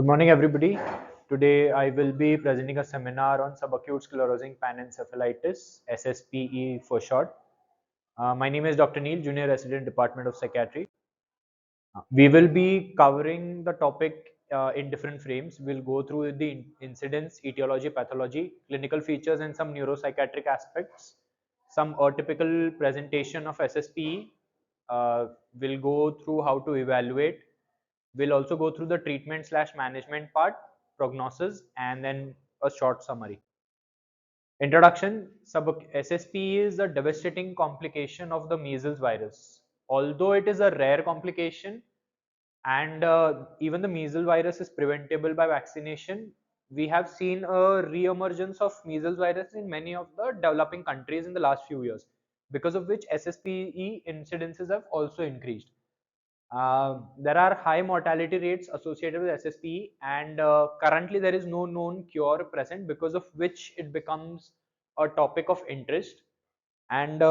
Good morning, everybody. Today I will be presenting a seminar on subacute sclerosing panencephalitis, SSPE for short. My name is Dr. Neal, Junior Resident, Department of Psychiatry. We will be covering the topic in different frames. We'll go through the incidence, etiology, pathology, clinical features, and some neuropsychiatric aspects. Some atypical presentation of SSPE. We'll go through how to evaluate. We'll also go through the treatment slash management part, prognosis, and then a short summary. Introduction. SSP is a devastating complication of the measles virus. Although it is a rare complication and even the measles virus is preventable by vaccination, we have seen a re-emergence of measles virus in many of the developing countries in the last few years, because of which SSPE incidences have also increased. There are high mortality rates associated with SSPE, and currently there is no known cure present, because of which it becomes a topic of interest. And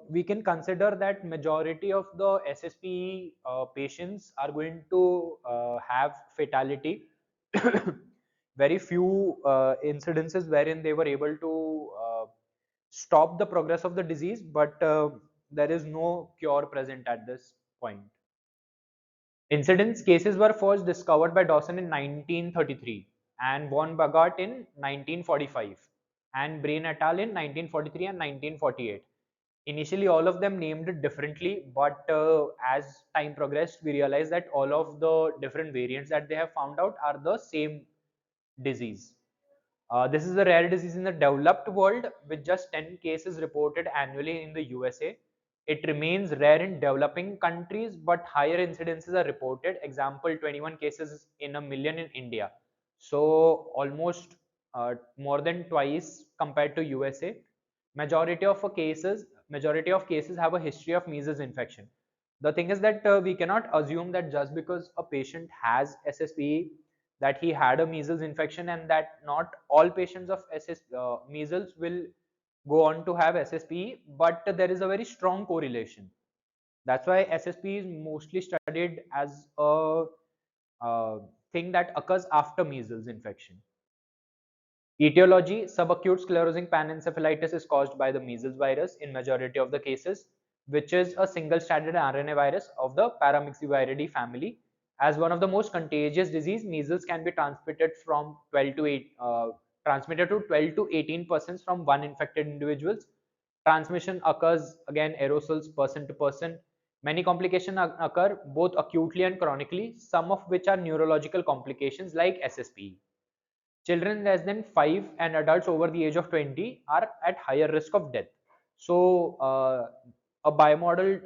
we can consider that majority of the SSPE patients are going to have fatality. Very few incidences wherein they were able to stop the progress of the disease, but there is no cure present at this point. Incidence cases were first discovered by Dawson in 1933 and von Bogart in 1945 and Brain et al. In 1943 and 1948. Initially, all of them named it differently, but as time progressed, we realized that all of the different variants that they have found out are the same disease. This is a rare disease in the developed world with just 10 cases reported annually in the USA. It remains rare in developing countries, but higher incidences are reported. Example, 21 cases in a million in India. So almost more than twice compared to USA. Majority of cases have a history of measles infection. The thing is that we cannot assume that just because a patient has SSPE that he had a measles infection, and that not all patients of measles will go on to have SSPE, but there is a very strong correlation. That's why SSPE is mostly studied as a thing that occurs after measles infection. Etiology: subacute sclerosing panencephalitis is caused by the measles virus in majority of the cases, which is a single-stranded RNA virus of the Paramyxoviridae family. As one of the most contagious disease, measles can be transmitted to 12 to 18% from one infected individuals. Transmission occurs again aerosols person to person. Many complications occur both acutely and chronically, some of which are neurological complications like SSPE. Children less than 5 and adults over the age of 20 are at higher risk of death. So, a bimodal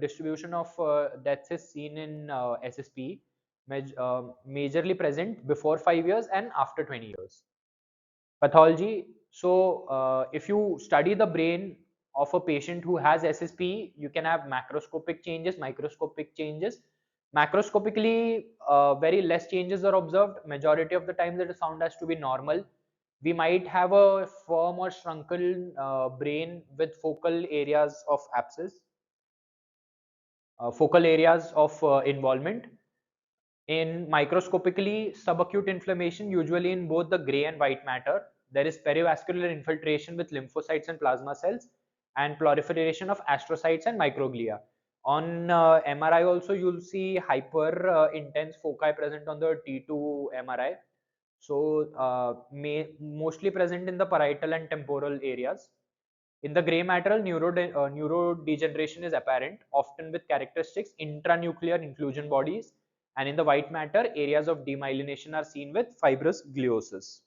distribution of deaths is seen in SSP, majorly present before 5 years and after 20 years. Pathology. So, if you study the brain of a patient who has SSP, you can have macroscopic changes, microscopic changes. Macroscopically, very less changes are observed. Majority of the time, that is found as to be normal. We might have a firm or shrunken brain with focal areas of abscess, focal areas of involvement. In microscopically, subacute inflammation, usually in both the gray and white matter. There is perivascular infiltration with lymphocytes and plasma cells, and proliferation of astrocytes and microglia. On MRI also, you'll see hyper intense foci present on the T2 MRI. So mostly present in the parietal and temporal areas. In the gray matter, neurodegeneration is apparent, often with characteristics intranuclear inclusion bodies, and in the white matter, areas of demyelination are seen with fibrous gliosis.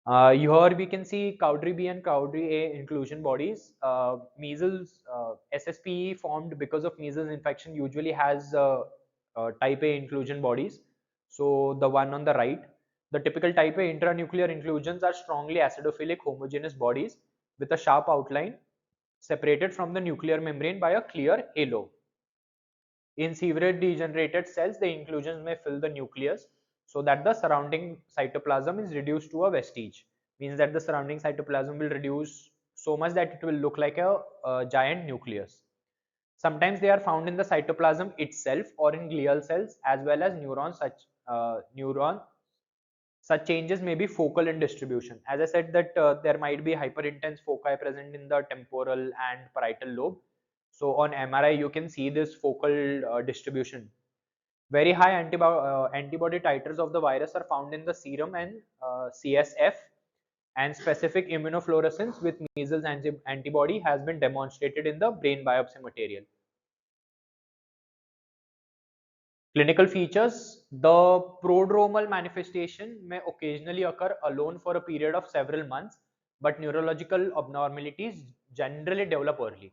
Here we can see Cowdery B and Cowdery A inclusion bodies. Measles, SSPE formed because of measles infection usually has type A inclusion bodies. So the one on the right, the typical type A intranuclear inclusions are strongly acidophilic homogeneous bodies with a sharp outline separated from the nuclear membrane by a clear halo. In severely degenerated cells, the inclusions may fill the nucleus so that the surrounding cytoplasm is reduced to a vestige. Means that the surrounding cytoplasm will reduce so much that it will look like a giant nucleus. Sometimes they are found in the cytoplasm itself or in glial cells as well as neurons. Such changes may be focal in distribution. As I said that there might be hyperintense foci present in the temporal and parietal lobe. So on MRI you can see this focal distribution. Very high antibody titers of the virus are found in the serum and CSF, and specific immunofluorescence with measles antibody has been demonstrated in the brain biopsy material. Clinical features: the prodromal manifestation may occasionally occur alone for a period of several months, but neurological abnormalities generally develop early.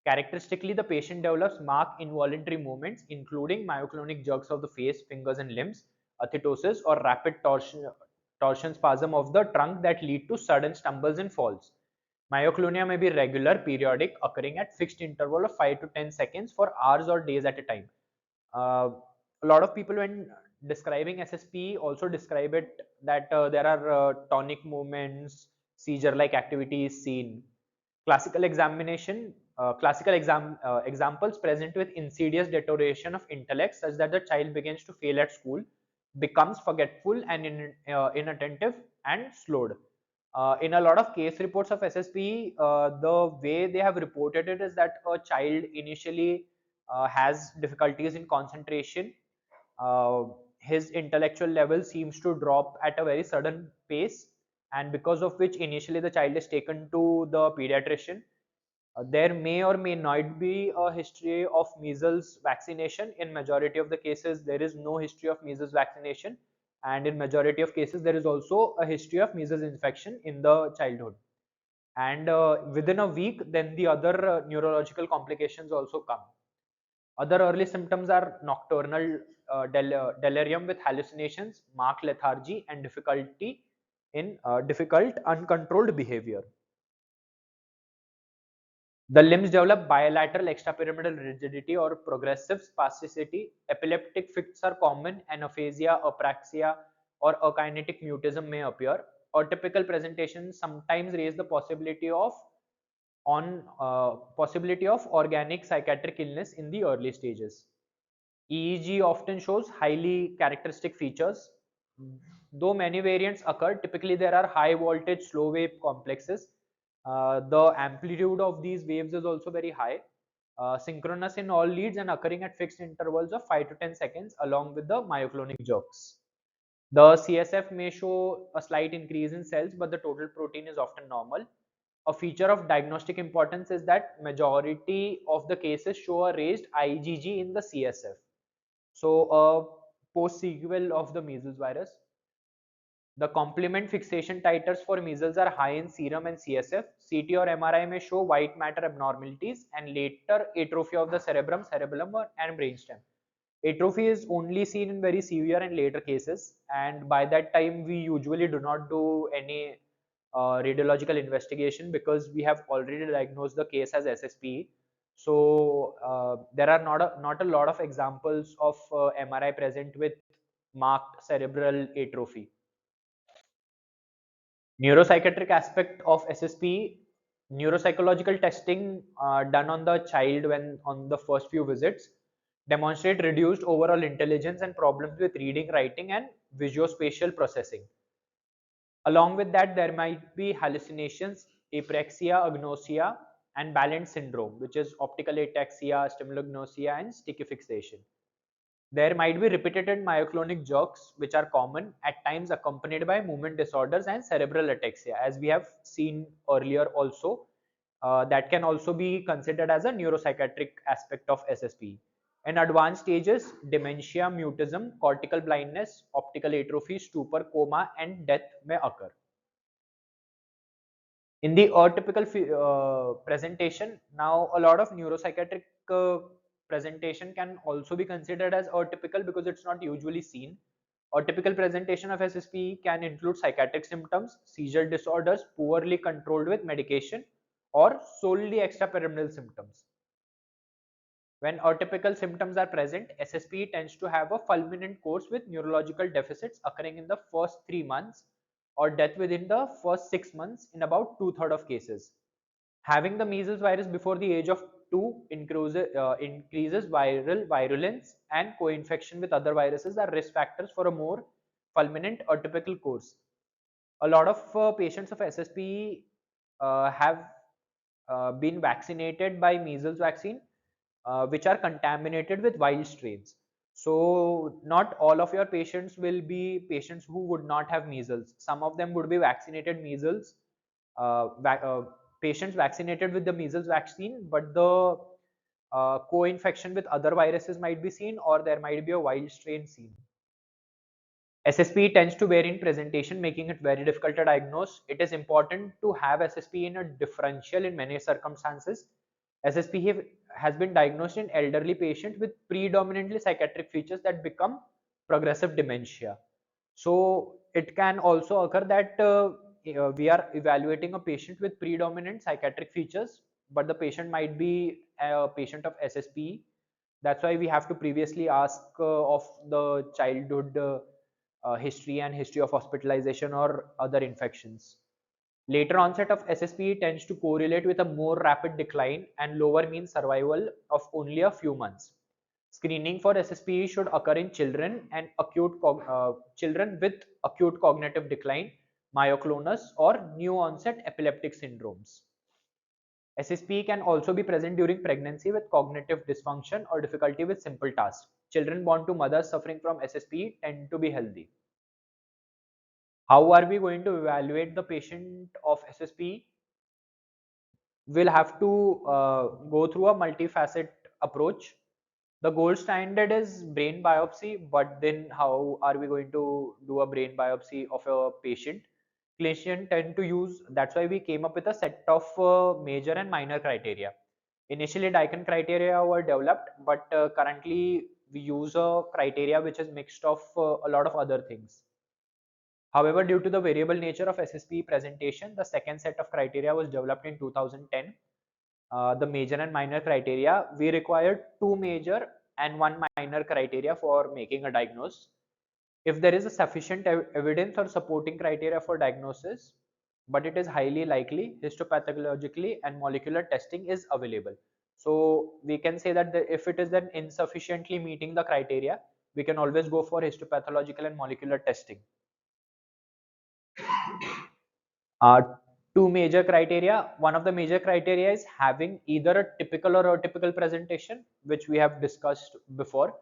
Characteristically, the patient develops marked involuntary movements, including myoclonic jerks of the face, fingers, and limbs, athetosis, or rapid torsion spasm of the trunk that lead to sudden stumbles and falls. Myoclonia may be regular, periodic, occurring at fixed interval of 5 to 10 seconds for hours or days at a time. Uh, a lot of people, when describing SSPE, also describe it that there are tonic movements, seizure-like activities seen. Examples present with insidious deterioration of intellect, such that the child begins to fail at school, becomes forgetful and inattentive and slowed. In a lot of case reports of SSPE, the way they have reported it is that a child initially has difficulties in concentration. uh, his intellectual level seems to drop at a very sudden pace, and because of which initially the child is taken to the pediatrician. There may or may not be a history of measles vaccination. In majority of the cases there is no history of measles vaccination, and in majority of cases there is also a history of measles infection in the childhood, and within a week then the other neurological complications also come. Other early symptoms are nocturnal delirium with hallucinations, marked lethargy, and difficult uncontrolled behavior. The limbs develop bilateral extrapyramidal rigidity or progressive spasticity. Epileptic fits are common, and aphasia, apraxia, or akinetic mutism may appear. Or typical presentations sometimes raise the possibility of organic psychiatric illness in the early stages. EEG often shows highly characteristic features. Though many variants occur, typically there are high voltage slow wave complexes. The amplitude of these waves is also very high, synchronous in all leads and occurring at fixed intervals of 5 to 10 seconds along with the myoclonic jerks. The CSF may show a slight increase in cells, but the total protein is often normal. A feature of diagnostic importance is that majority of the cases show a raised IgG in the CSF. So, post sequel of the measles virus. The complement fixation titers for measles are high in serum and CSF. CT or MRI may show white matter abnormalities and later atrophy of the cerebrum, cerebellum, and brainstem. Atrophy is only seen in very severe and later cases, and by that time we usually do not do any radiological investigation because we have already diagnosed the case as SSPE. So there are not a lot of examples of MRI present with marked cerebral atrophy. Neuropsychiatric aspect of SSP: neuropsychological testing done on the child when on the first few visits demonstrate reduced overall intelligence and problems with reading, writing, and visuospatial processing. Along with that, there might be hallucinations, apraxia, agnosia, and balance syndrome, which is optical ataxia, stimulognosia, and sticky fixation. There might be repeated myoclonic jerks, which are common, at times accompanied by movement disorders and cerebral ataxia, as we have seen earlier also. That can also be considered as a neuropsychiatric aspect of SSP. In advanced stages, dementia, mutism, cortical blindness, optical atrophy, stupor, coma, and death may occur. In the atypical presentation, now a lot of neuropsychiatric presentation can also be considered as atypical because it's not usually seen. A typical presentation of SSPE can include psychiatric symptoms, seizure disorders poorly controlled with medication, or solely extrapyramidal symptoms. When atypical symptoms are present, SSPE tends to have a fulminant course with neurological deficits occurring in the first 3 months or death within the first 6 months in about 2/3 of cases. Having the measles virus before the age of 2 increases viral virulence and co-infection with other viruses are risk factors for a more fulminant or typical course. A lot of patients of SSPE have been vaccinated by measles vaccine, which are contaminated with wild strains. So not all of your patients will be patients who would not have measles. Some of them would be vaccinated measles, uh, vac- uh, patients vaccinated with the measles vaccine, but the co-infection with other viruses might be seen, or there might be a wild strain seen. SSPE tends to vary in presentation, making it very difficult to diagnose. It is important to have SSPE in a differential in many circumstances. SSPE has been diagnosed in elderly patients with predominantly psychiatric features that become progressive dementia. So it can also occur that we are evaluating a patient with predominant psychiatric features, but the patient might be a patient of SSPE. That's why we have to previously ask of the childhood history and history of hospitalization or other infections. Later onset of SSPE tends to correlate with a more rapid decline and lower mean survival of only a few months. Screening for SSPE should occur in children and children with acute cognitive decline, myoclonus, or new onset epileptic syndromes. SSPE can also be present during pregnancy with cognitive dysfunction or difficulty with simple tasks. Children born to mothers suffering from SSPE tend to be healthy. How are we going to evaluate the patient of SSPE? We'll have to go through a multifaceted approach. The gold standard is brain biopsy, but then how are we going to do a brain biopsy of a patient? Clinicians tend to use, that's why we came up with a set of major and minor criteria. Initially, Dicon criteria were developed, but currently we use a criteria which is mixed of a lot of other things. However, due to the variable nature of SSPE presentation, the second set of criteria was developed in 2010. The major and minor criteria, we required 2 major and 1 minor criteria for making a diagnosis. If there is a sufficient evidence or supporting criteria for diagnosis, but it is highly likely, histopathologically and molecular testing is available. So we can say that if it is then insufficiently meeting the criteria, we can always go for histopathological and molecular testing. Uh, Two major criteria. One of the major criteria is having either a typical or atypical presentation, which we have discussed before.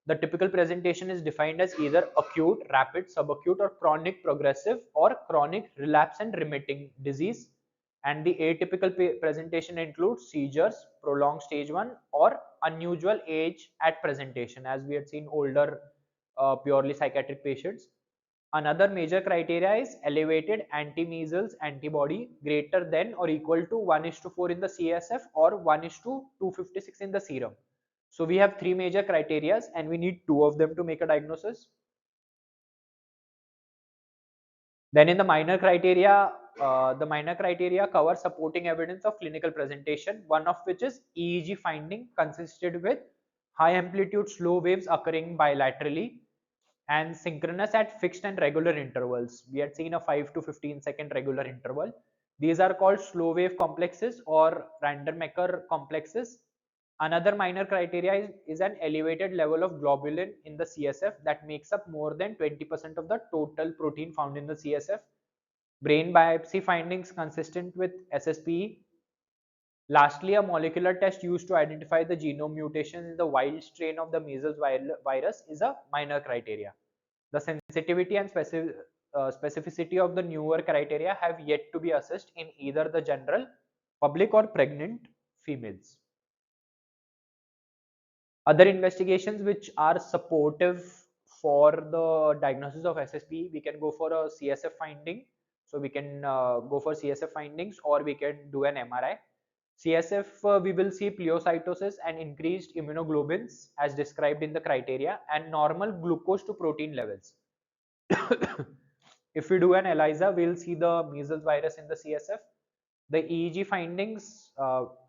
The typical presentation is defined as either acute, rapid, subacute, or chronic progressive or chronic relapse and remitting disease. And the atypical presentation includes seizures, prolonged stage 1, or unusual age at presentation, as we had seen older purely psychiatric patients. Another major criteria is elevated anti-measles antibody greater than or equal to 1:4 in the CSF or 1:256 in the serum. So we have three major criteria and we need two of them to make a diagnosis. Then in the minor criteria cover supporting evidence of clinical presentation, one of which is EEG finding consisted with high amplitude slow waves occurring bilaterally and synchronous at fixed and regular intervals. We had seen a 5 to 15-second regular interval. These are called slow wave complexes or Vandermeer complexes. Another minor criteria is an elevated level of globulin in the CSF that makes up more than 20% of the total protein found in the CSF. Brain biopsy findings consistent with SSPE. Lastly, a molecular test used to identify the genome mutation in the wild strain of the measles virus is a minor criteria. The sensitivity and specificity of the newer criteria have yet to be assessed in either the general public or pregnant females. Other investigations which are supportive for the diagnosis of SSP, we can go for a CSF finding. So we can go for CSF findings or we can do an MRI. CSF, we will see pleocytosis and increased immunoglobulins as described in the criteria and normal glucose to protein levels. If we do an ELISA, we'll see the measles virus in the CSF. The EEG findings,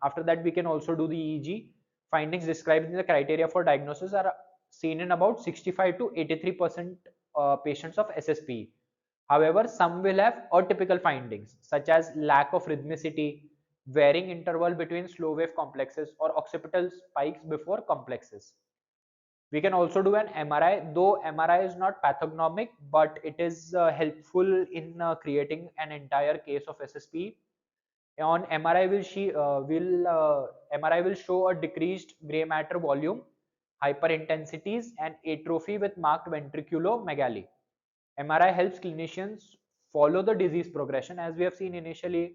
after that we can also do the EEG. Findings described in the criteria for diagnosis are seen in about 65 to 83% patients of SSPE. However, some will have atypical findings such as lack of rhythmicity, varying interval between slow wave complexes or occipital spikes before complexes. We can also do an MRI, though MRI is not pathognomic, but it is helpful in creating an entire case of SSP. On MRI MRI will show a decreased gray matter volume, hyperintensities, and atrophy with marked ventriculomegaly. MRI helps clinicians follow the disease progression. As we have seen initially,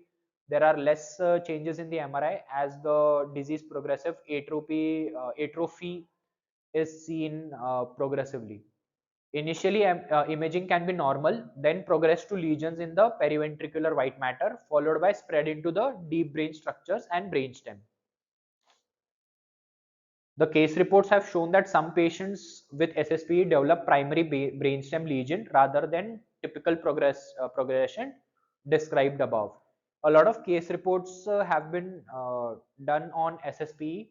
there are less changes in the MRI as the disease progressive atrophy is seen progressively. Initially, imaging can be normal, then progress to lesions in the periventricular white matter, followed by spread into the deep brain structures and brainstem. The case reports have shown that some patients with SSPE develop primary brainstem lesion rather than typical progression described above. A lot of case reports have been done on SSPE,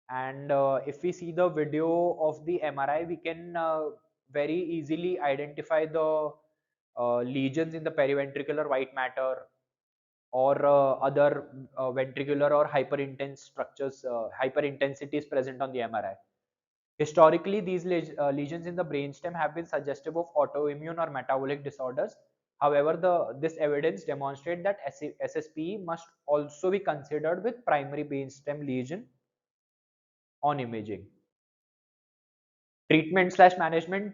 and if we see the video of the MRI, we can very easily identify the lesions in the periventricular white matter or other ventricular or hyperintense structures, hyperintensity is present on the MRI. Historically, these lesions in the brainstem have been suggestive of autoimmune or metabolic disorders. However, this evidence demonstrates that SSPE must also be considered with primary brainstem lesion on imaging. Treatment slash management.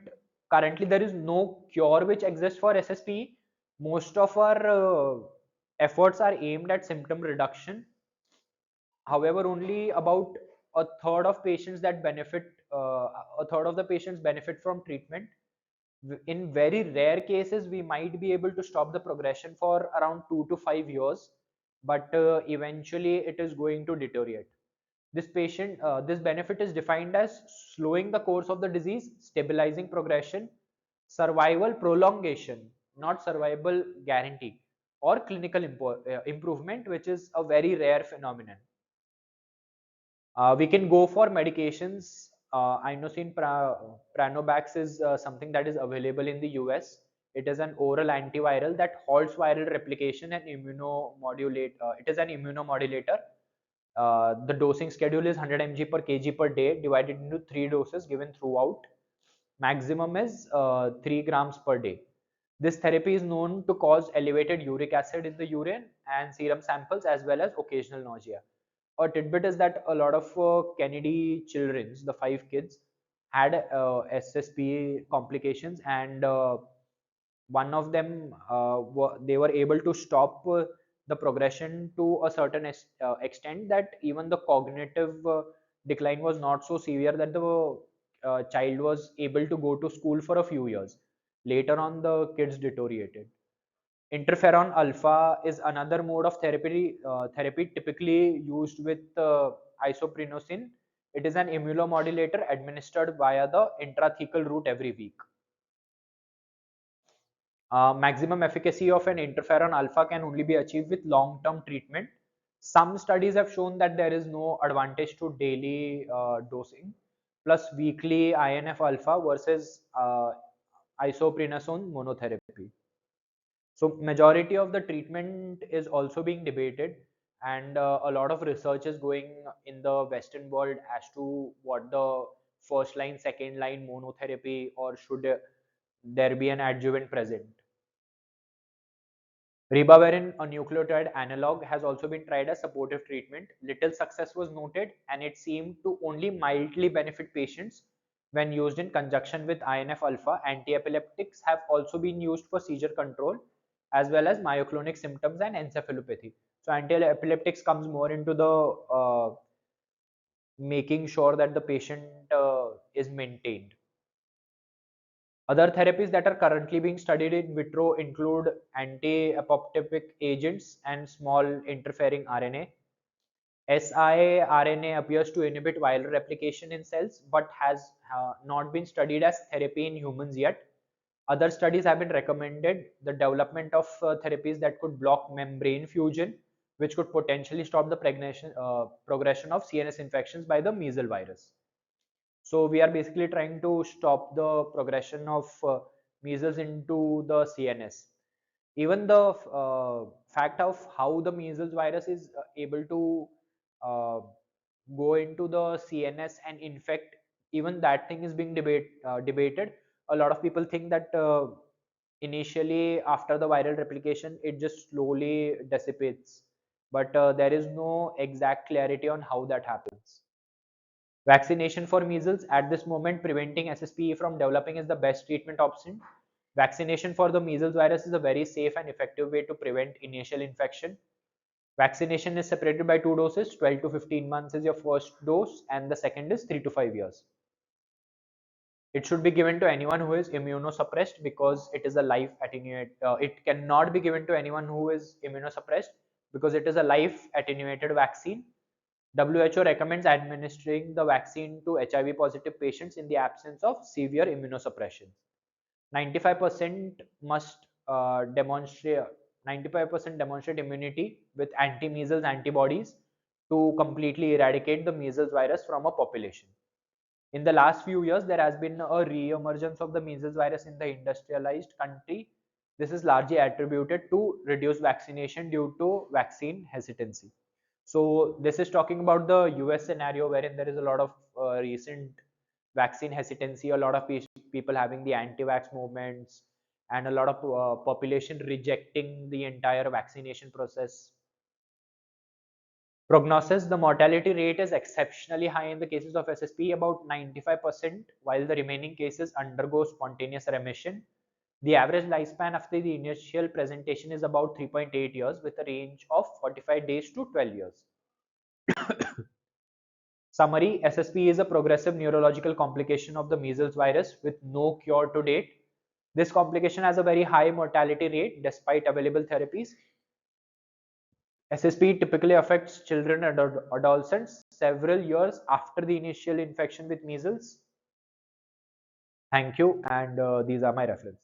Currently, there is no cure which exists for SSPE. Most of our efforts are aimed at symptom reduction. However, only about a third of patients that benefit, a third of the patients benefit from treatment. In very rare cases, we might be able to stop the progression for around 2 to 5 years, but eventually it is going to deteriorate. This benefit is defined as slowing the course of the disease, stabilizing progression, survival prolongation, not survival guarantee, or clinical improvement, which is a very rare phenomenon. We can go for medications. Inosine Pranovax is something that is available in the US. It is an oral antiviral that halts viral replication and immunomodulate. It is an immunomodulator. The dosing schedule is 100 mg per kg per day, divided into 3 doses given throughout. Maximum is 3 grams per day. This therapy is known to cause elevated uric acid in the urine and serum samples, as well as occasional nausea. A tidbit is that a lot of Kennedy children's, the 5 kids, had SSPE complications, and one of them they were able to stop the progression to a certain extent that even the cognitive decline was not so severe that the child was able to go to school for a few years. Later on, the kids deteriorated. Interferon alpha is another mode of therapy typically used with isoprinosine. It is an immunomodulator administered via the intrathecal route every week. Maximum efficacy of an interferon alpha can only be achieved with long-term treatment. Some studies have shown that there is no advantage to daily dosing plus weekly INF alpha versus isoprinosine monotherapy. So majority of the treatment is also being debated, and a lot of research is going in the Western world as to what the first line, second line monotherapy, or should there be an adjuvant present. Ribavirin, a nucleotide analog, has also been tried as supportive treatment. Little success was noted, and it seemed to only mildly benefit patients when used in conjunction with INF alpha. Antiepileptics have also been used for seizure control as well as myoclonic symptoms and encephalopathy. So antiepileptics comes more into the making sure that the patient is maintained. Other therapies that are currently being studied in vitro include anti-apoptotic agents and small interfering RNA. siRNA appears to inhibit viral replication in cells but has not been studied as therapy in humans yet. Other studies have been recommended the development of therapies that could block membrane fusion, which could potentially stop the progression of CNS infections by the measles virus. So we are basically trying to stop the progression of measles into the CNS. Even the fact of how the measles virus is able to uh, go into the CNS and infect, even that thing is being debated. A lot of people think that initially after the viral replication it just slowly dissipates, but there is no exact clarity on how that happens. Vaccination for measles at this moment, preventing SSPE from developing is the best treatment option. Vaccination for the measles virus is a very safe and effective way to prevent initial infection. Vaccination is separated by two doses. 12 to 15 months is your first dose, and the second is 3 to 5 years. It should be given to anyone who is immunosuppressed because it is a life attenuate. It cannot be given to anyone who is immunosuppressed because it is a life attenuated vaccine. WHO recommends administering the vaccine to HIV positive patients in the absence of severe immunosuppression. 95% must demonstrate 95% demonstrate immunity with anti-measles antibodies to completely eradicate the measles virus from a population. In the last few years, there has been a re-emergence of the measles virus in the industrialized country. This is largely attributed to reduced vaccination due to vaccine hesitancy. So this is talking about the US scenario wherein there is a lot of recent vaccine hesitancy, a lot of people having the anti-vax movements, and a lot of population rejecting the entire vaccination process. Prognosis, the mortality rate is exceptionally high in the cases of SSP, about 95%, while the remaining cases undergo spontaneous remission. The average lifespan after the initial presentation is about 3.8 years with a range of 45 days to 12 years. Summary, SSP is a progressive neurological complication of the measles virus with no cure to date. This complication has a very high mortality rate despite available therapies. SSP typically affects children and adolescents several years after the initial infection with measles. Thank you, and these are my references.